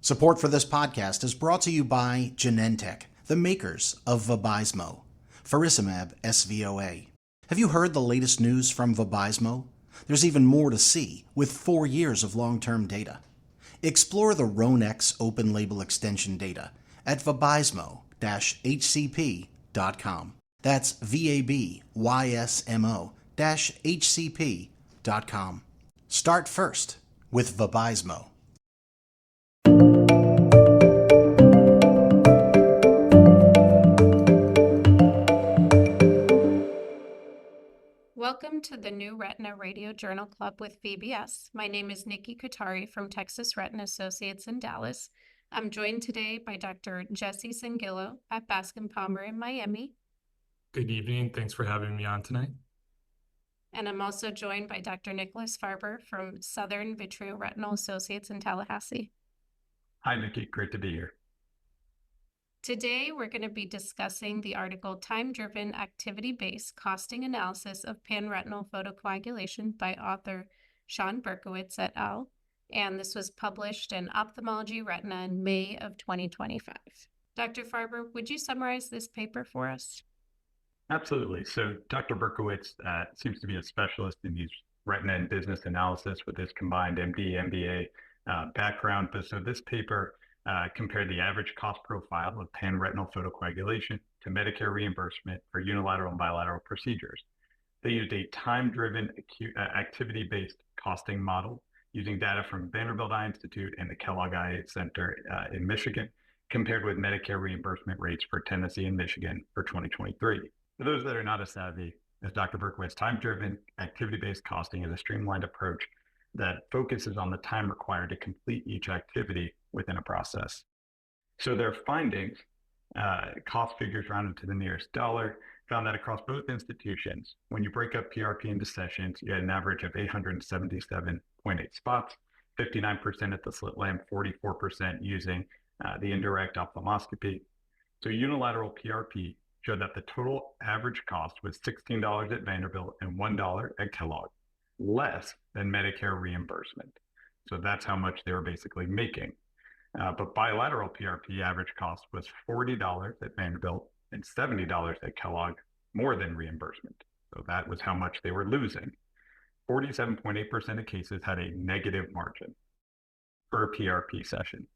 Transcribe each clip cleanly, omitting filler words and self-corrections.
Support for this podcast is brought to you by Genentech, the makers of Vabysmo, faricimab SVOA. Have you heard the latest news from Vabysmo? There's even more to see with 4 years of long-term data. Explore the RONEX open-label extension data at vabysmo-hcp.com. That's VABYSMO-HCP.com. Start first with Vabysmo. Welcome to the new Retina Radio Journal Club with VBS. My name is Niki Kothari from Texas Retina Associates in Dallas. I'm joined today by Dr. Jesse Sengillo at Bascom Palmer in Miami. Good evening. Thanks for having me on tonight. And I'm also joined by Dr. Nicholas Farber from Southern Vitreoretinal Associates in Tallahassee. Hi, Nikki. Great to be here. Today, we're going to be discussing the article Time-Driven Activity-Based Costing Analysis of Panretinal Photocoagulation by author Sean Berkowitz et al. And this was published in Ophthalmology Retina in May of 2025. Dr. Farber, would you summarize this paper for us? Absolutely. So Dr. Berkowitz seems to be a specialist in these retina and business analysis with his combined MD, MBA background. So this paper compared the average cost profile of panretinal photocoagulation to Medicare reimbursement for unilateral and bilateral procedures. They used a time-driven activity-based costing model using data from Vanderbilt Eye Institute and the Kellogg Eye Center in Michigan, compared with Medicare reimbursement rates for Tennessee and Michigan for 2023. For those that are not as savvy as Dr. Berkowitz, time-driven activity-based costing is a streamlined approach that focuses on the time required to complete each activity within a process. So their findings, cost figures rounded to the nearest dollar, found that across both institutions, when you break up PRP into sessions, you had an average of 877.8 spots, 59% at the slit lamp, 44% using the indirect ophthalmoscopy. So unilateral PRP showed that the total average cost was $16 at Vanderbilt and $1 at Kellogg, less than Medicare reimbursement. So that's how much they were basically making. But bilateral PRP average cost was $40 at Vanderbilt and $70 at Kellogg, more than reimbursement. So that was how much they were losing. 47.8% of cases had a negative margin per PRP session.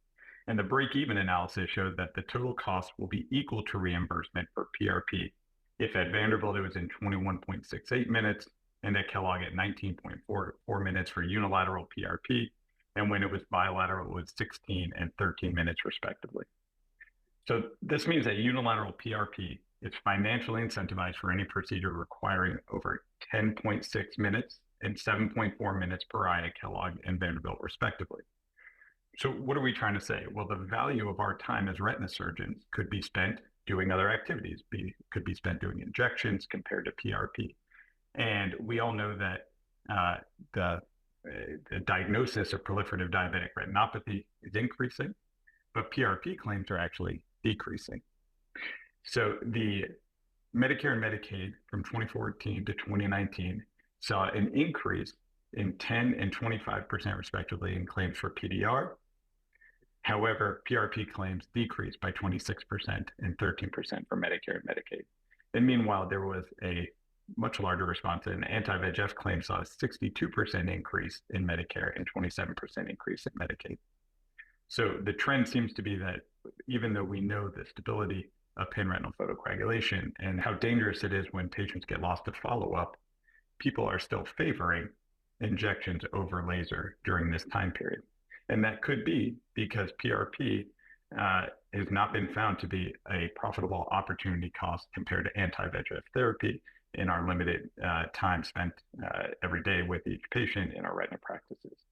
And the break-even analysis showed that the total cost will be equal to reimbursement for PRP if at Vanderbilt it was in 21.68 minutes and at Kellogg at 19.44 minutes for unilateral PRP, and when it was bilateral, it was 16 and 13 minutes respectively. So this means that unilateral PRP is financially incentivized for any procedure requiring over 10.6 minutes and 7.4 minutes per eye at Kellogg and Vanderbilt respectively. So what are we trying to say? Well, the value of our time as retina surgeons could be spent doing other activities, could be spent doing injections compared to PRP. And we all know that the diagnosis of proliferative diabetic retinopathy is increasing, but PRP claims are actually decreasing. So the Medicare and Medicaid from 2014 to 2019 saw an increase in 10 and 25% respectively in claims for PDR. However, PRP claims decreased by 26% and 13% for Medicare and Medicaid. And meanwhile, there was a much larger response, and anti-VEGF claims saw a 62% increase in Medicare and 27% increase in Medicaid. So the trend seems to be that even though we know the stability of panretinal photocoagulation and how dangerous it is when patients get lost to follow-up, people are still favoring injections over laser during this time period. And that could be because PRP has not been found to be a profitable opportunity cost compared to anti-VEGF therapy in our limited time spent every day with each patient in our retina practices.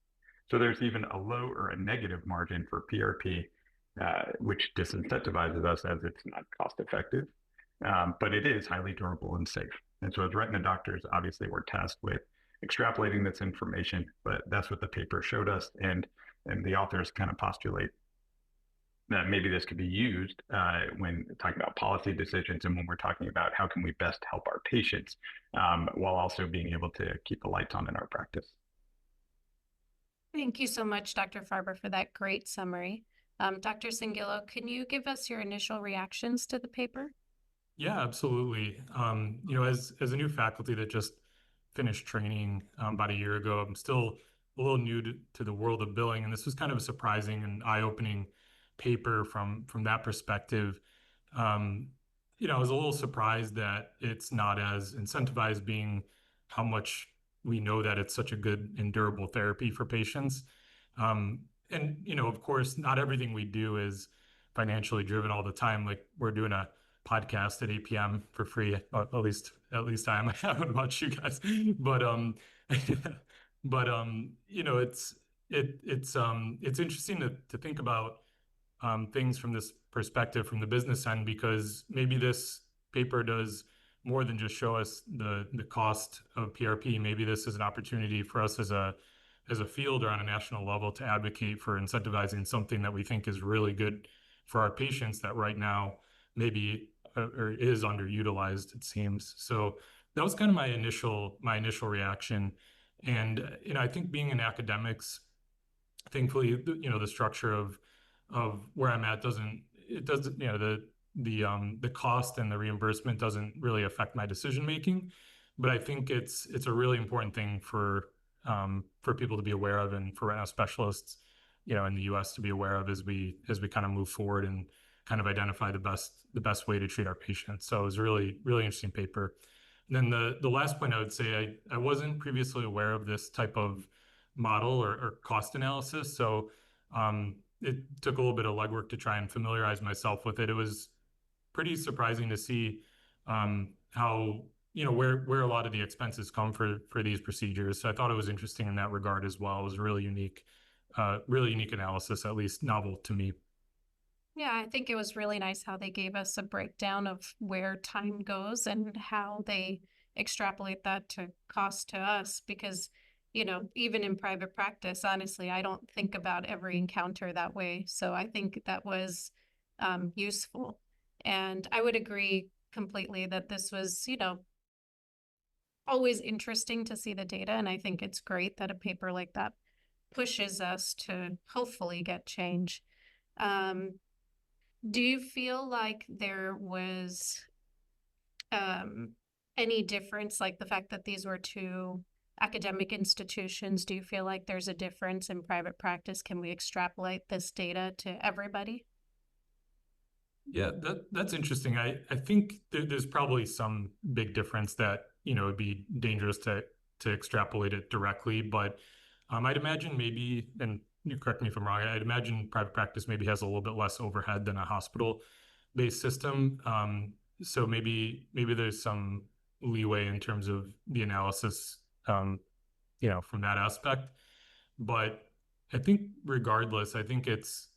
So there's even a low or a negative margin for PRP, which disincentivizes us as it's not cost effective, but it is highly durable and safe. And so as retina doctors, obviously we're tasked with extrapolating this information, but that's what the paper showed us. And the authors kind of postulate that maybe this could be used when talking about policy decisions and when we're talking about how can we best help our patients while also being able to keep the lights on in our practice. Thank you so much, Dr. Farber, for that great summary. Dr. Sengillo, can you give us your initial reactions to the paper? Yeah, absolutely. As a new faculty that just finished training about a year ago, I'm still a little new to the world of billing, and this was kind of a surprising and eye-opening paper from that perspective. Um, I was a little surprised that it's not as incentivized, being how much we know that it's such a good and durable therapy for patients. And of course, not everything we do is financially driven all the time. Like, we're doing a podcast at 8 p.m. for free. At least I am. I haven't watched you guys, but it's interesting to think about things from this perspective, from the business end, because maybe this paper does more than just show us the cost of PRP. Maybe this is an opportunity for us as a field or on a national level to advocate for incentivizing something that we think is really good for our patients that right now maybe or is underutilized, it seems. So that was kind of my initial reaction. And I think being in academics, thankfully, the structure of where I'm at doesn't the cost and the reimbursement doesn't really affect my decision making. But I think it's a really important thing for people to be aware of, and for retina specialists, in the U.S. to be aware of as we kind of move forward and kind of identify the best way to treat our patients. So it was a really, really interesting paper. And then the last point I would say, I wasn't previously aware of this type of model or cost analysis. So it took a little bit of legwork to try and familiarize myself with it. It was pretty surprising to see how, where a lot of the expenses come for these procedures. So I thought it was interesting in that regard as well. It was a really unique analysis, at least novel to me. Yeah, I think it was really nice how they gave us a breakdown of where time goes and how they extrapolate that to cost to us, because, even in private practice, honestly, I don't think about every encounter that way. So I think that was useful. And I would agree completely that this was, always interesting to see the data. And I think it's great that a paper like that pushes us to hopefully get change. Do you feel like there was any difference, like the fact that these were two academic institutions? Do you feel like there's a difference in private practice? Can we extrapolate this data to everybody? Yeah, that's interesting. I think there's probably some big difference that, it'd be dangerous to extrapolate it directly, but I'd imagine maybe, and you correct me if I'm wrong, I'd imagine private practice maybe has a little bit less overhead than a hospital-based system. So maybe there's some leeway in terms of the analysis, from that aspect. But I think regardless, I think it's,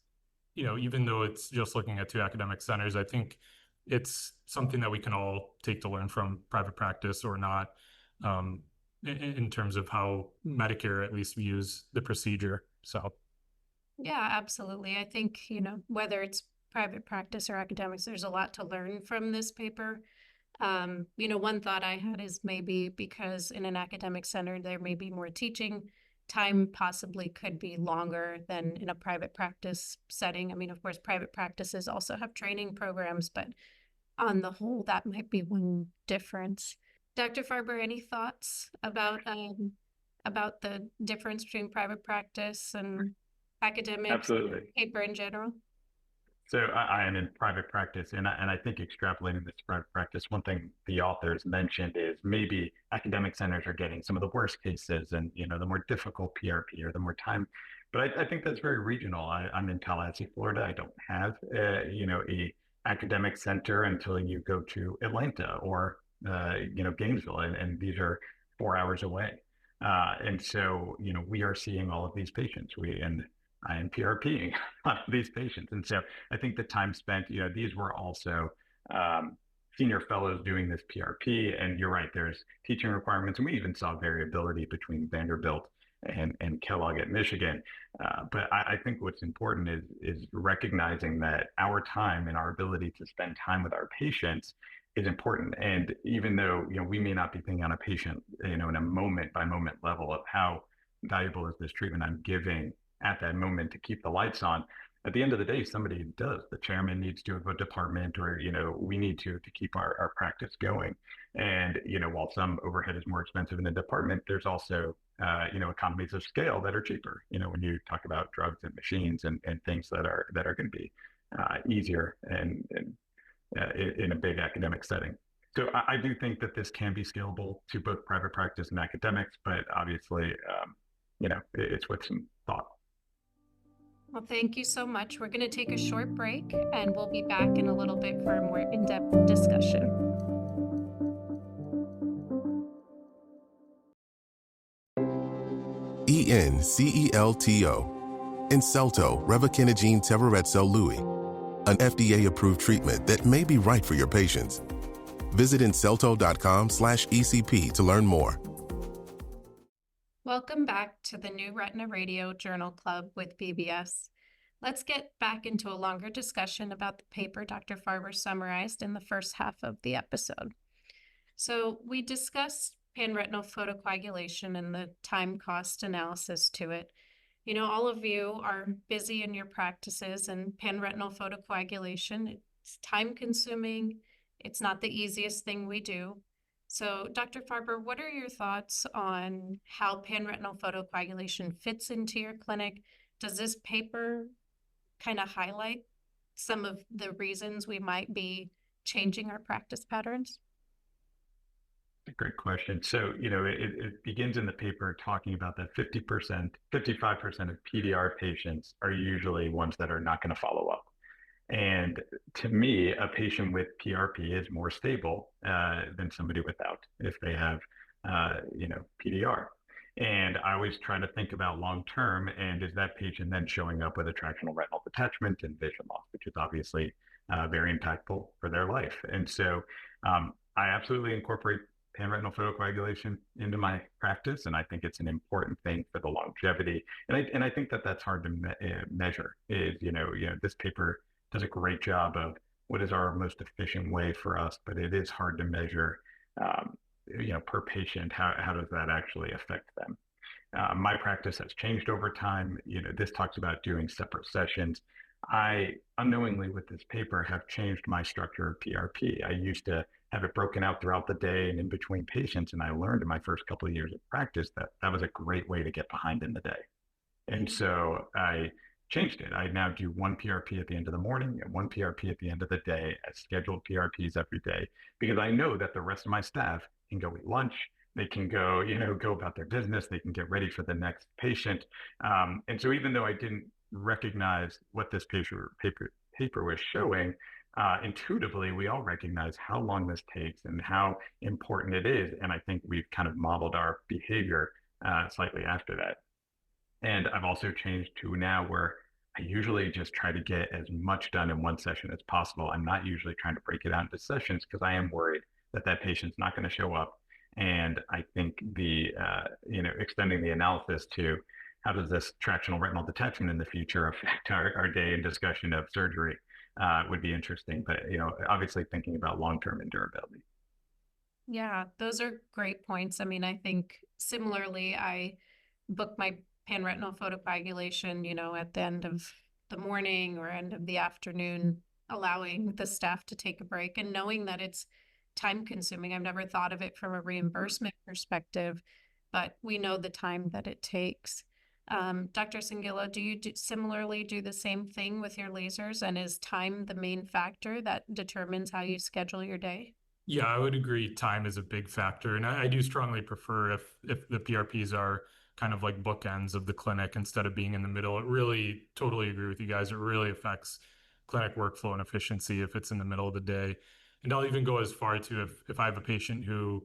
even though it's just looking at two academic centers, I think it's something that we can all take to learn from private practice or not, in terms of how Medicare at least views the procedure. So. Yeah, absolutely. I think, whether it's private practice or academics, there's a lot to learn from this paper. One thought I had is maybe because in an academic center, there may be more teaching time, possibly could be longer than in a private practice setting. I mean, of course, private practices also have training programs, but on the whole, that might be one difference. Dr. Farber, any thoughts about the difference between private practice and academic Absolutely. paper in general? So I am in private practice, and I think extrapolating this to private practice, one thing the authors mentioned is maybe academic centers are getting some of the worst cases and, the more difficult PRP or the more time. But I think that's very regional. I'm in Tallahassee, Florida. I don't have, a academic center until you go to Atlanta or, Gainesville, and these are 4 hours away. And so, we are seeing all of these patients. I am PRPing on these patients. And so I think the time spent, these were also senior fellows doing this PRP. And you're right, there's teaching requirements. And we even saw variability between Vanderbilt and Kellogg at Michigan. But I think what's important is recognizing that our time and our ability to spend time with our patients is important. And even though, we may not be thinking on a patient, in a moment by moment level of how valuable is this treatment I'm giving at that moment to keep the lights on, at the end of the day, somebody does. The chairman needs to have a department, or, we need to keep our practice going. And, while some overhead is more expensive in the department, there's also, economies of scale that are cheaper, when you talk about drugs and machines and things that are going to be easier and in a big academic setting. So I do think that this can be scalable to both private practice and academics, but obviously, it's with some thought. Well, thank you so much. We're going to take a short break and we'll be back in a little bit for a more in-depth discussion. ENCELTO. Incelto Revocanagine Teveretzel Lui, an FDA-approved treatment that may be right for your patients. Visit incelto.com/ECP to learn more. Welcome back to the New Retina Radio Journal Club with VBS. Let's get back into a longer discussion about the paper Dr. Farber summarized in the first half of the episode. So we discussed panretinal photocoagulation and the time-cost analysis to it. All of you are busy in your practices, and panretinal photocoagulation, it's time-consuming. It's not the easiest thing we do. So, Dr. Farber, what are your thoughts on how panretinal photocoagulation fits into your clinic? Does this paper kind of highlight some of the reasons we might be changing our practice patterns? Great question. So, it begins in the paper talking about that 50%, 55% of PDR patients are usually ones that are not going to follow up. And to me, a patient with PRP is more stable than somebody without, if they have, PDR. And I always try to think about long-term, and is that patient then showing up with a tractional retinal detachment and vision loss, which is obviously very impactful for their life. And so I absolutely incorporate panretinal photocoagulation into my practice, and I think it's an important thing for the longevity. And I think that that's hard to measure. Is this paper does a great job of what is our most efficient way for us, but it is hard to measure, per patient, how does that actually affect them? My practice has changed over time. This talks about doing separate sessions. I unknowingly with this paper have changed my structure of PRP. I used to have it broken out throughout the day and in between patients. And I learned in my first couple of years of practice that that was a great way to get behind in the day. And so I changed it. I now do one PRP at the end of the morning and one PRP at the end of the day as scheduled PRPs every day, because I know that the rest of my staff can go eat lunch. They can go, go about their business. They can get ready for the next patient. And so even though I didn't recognize what this paper was showing, intuitively, we all recognize how long this takes and how important it is. And I think we've kind of modeled our behavior slightly after that. And I've also changed to now where I usually just try to get as much done in one session as possible. I'm not usually trying to break it out into sessions because I am worried that that patient's not going to show up. And I think the, extending the analysis to how does this tractional retinal detachment in the future affect our day and discussion of surgery would be interesting. But, obviously thinking about long-term and durability. Yeah, those are great points. I mean, I think similarly, I book my panretinal photocoagulation, at the end of the morning or end of the afternoon, allowing the staff to take a break and knowing that it's time consuming. I've never thought of it from a reimbursement perspective, but we know the time that it takes. Dr. Sengillo, do you similarly do the same thing with your lasers? And is time the main factor that determines how you schedule your day? Yeah, I would agree. Time is a big factor. And I do strongly prefer if the PRPs are kind of like bookends of the clinic instead of being in the middle. It really, totally agree with you guys. It really affects clinic workflow and efficiency if it's in the middle of the day. And I'll even go as far to if I have a patient who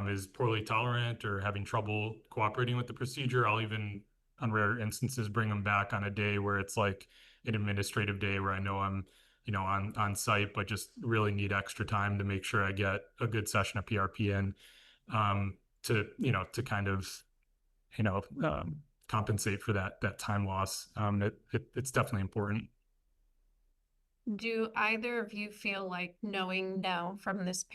is poorly tolerant or having trouble cooperating with the procedure, I'll even, on rare instances, bring them back on a day where it's like an administrative day where I know I'm, on site, but just really need extra time to make sure I get a good session of PRP in, to kind of, compensate for that time loss. It's definitely important. Do either of you feel like, knowing now from this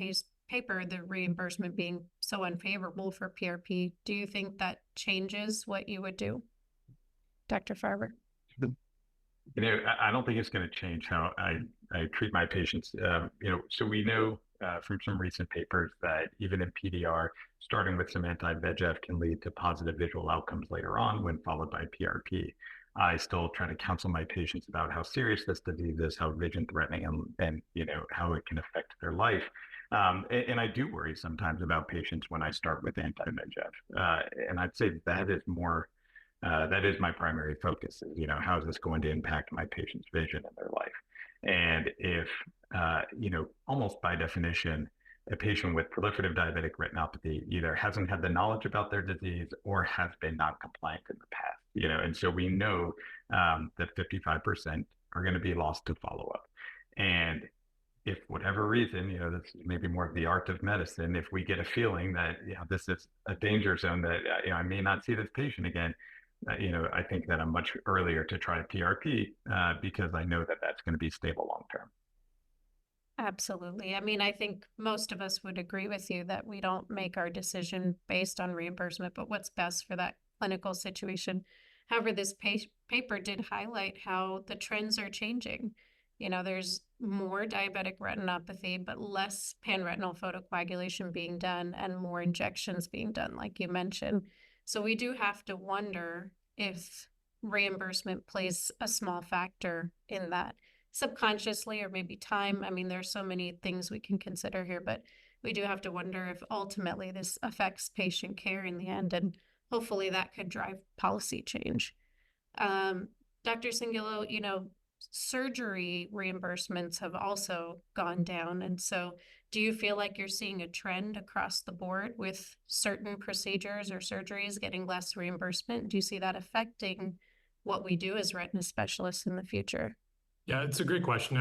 paper, the reimbursement being so unfavorable for PRP, do you think that changes what you would do? Dr. Farber? I don't think it's going to change how I treat my patients. So we know from some recent papers that even in PDR, starting with some anti-VEGF can lead to positive visual outcomes later on when followed by PRP. I still try to counsel my patients about how serious this disease is, how vision threatening, and how it can affect their life. And I do worry sometimes about patients when I start with anti-VEGF. And I'd say that is my primary focus is, how is this going to impact my patient's vision in their life? And if, almost by definition, a patient with proliferative diabetic retinopathy either hasn't had the knowledge about their disease or has been non-compliant in the past, and so we know that 55% are going to be lost to follow-up. And if whatever reason, this is maybe more of the art of medicine, if we get a feeling that, this is a danger zone that, I may not see this patient again, I think that I'm much earlier to try PRP because I know that that's going to be stable long term. Absolutely. I mean, I think most of us would agree with you that we don't make our decision based on reimbursement, but what's best for that clinical situation. However, this paper did highlight how the trends are changing. There's more diabetic retinopathy, but less panretinal photocoagulation being done and more injections being done, like you mentioned. So we do have to wonder if reimbursement plays a small factor in that, subconsciously, or maybe time. I mean, there's so many things we can consider here, but we do have to wonder if ultimately this affects patient care in the end, and hopefully that could drive policy change. Dr. Sengillo, surgery reimbursements have also gone down. And so do you feel like you're seeing a trend across the board with certain procedures or surgeries getting less reimbursement? Do you see that affecting what we do as retina specialists in the future? Yeah, it's a great question.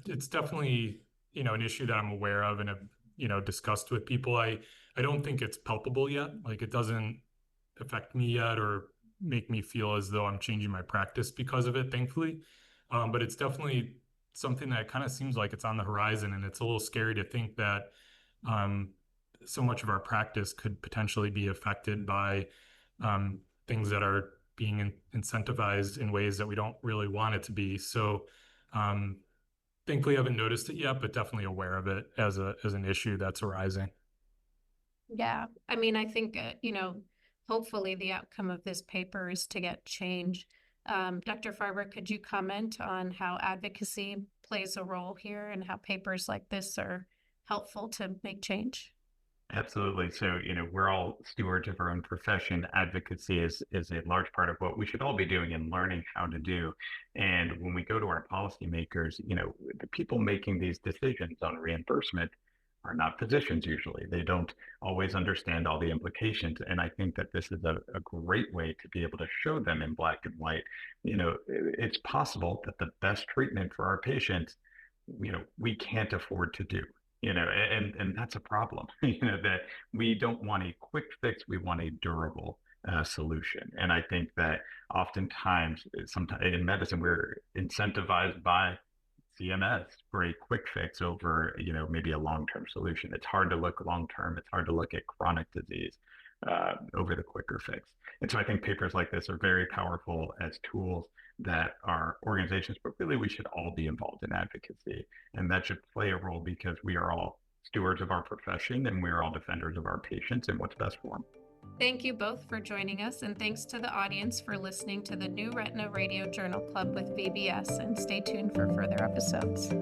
It's definitely, an issue that I'm aware of and have, discussed with people. I don't think it's palpable yet. Like, it doesn't affect me yet or make me feel as though I'm changing my practice because of it, thankfully. But it's definitely something that kind of seems like it's on the horizon, and it's a little scary to think that so much of our practice could potentially be affected by things that are being incentivized in ways that we don't really want it to be. So thankfully I haven't noticed it yet, but definitely aware of it as an issue that's arising. Yeah, I mean, I think, hopefully the outcome of this paper is to get change. Dr. Farber, could you comment on how advocacy plays a role here and how papers like this are helpful to make change? Absolutely. So, we're all stewards of our own profession. Advocacy is a large part of what we should all be doing and learning how to do. And when we go to our policymakers, the people making these decisions on reimbursement are not physicians usually. They don't always understand all the implications. And I think that this is a great way to be able to show them in black and white. It's possible that the best treatment for our patients, we can't afford to do. And that's a problem, that we don't want a quick fix, we want a durable solution. And I think that oftentimes, sometimes in medicine, we're incentivized by CMS for a quick fix over, maybe a long-term solution. It's hard to look long-term. It's hard to look at chronic disease over the quicker fix. And so I think papers like this are very powerful as tools that our organizations, but really we should all be involved in advocacy. And that should play a role because we are all stewards of our profession and we're all defenders of our patients and what's best for them. Thank you both for joining us, and thanks to the audience for listening to the New Retina Radio Journal Club with VBS, and stay tuned for further episodes.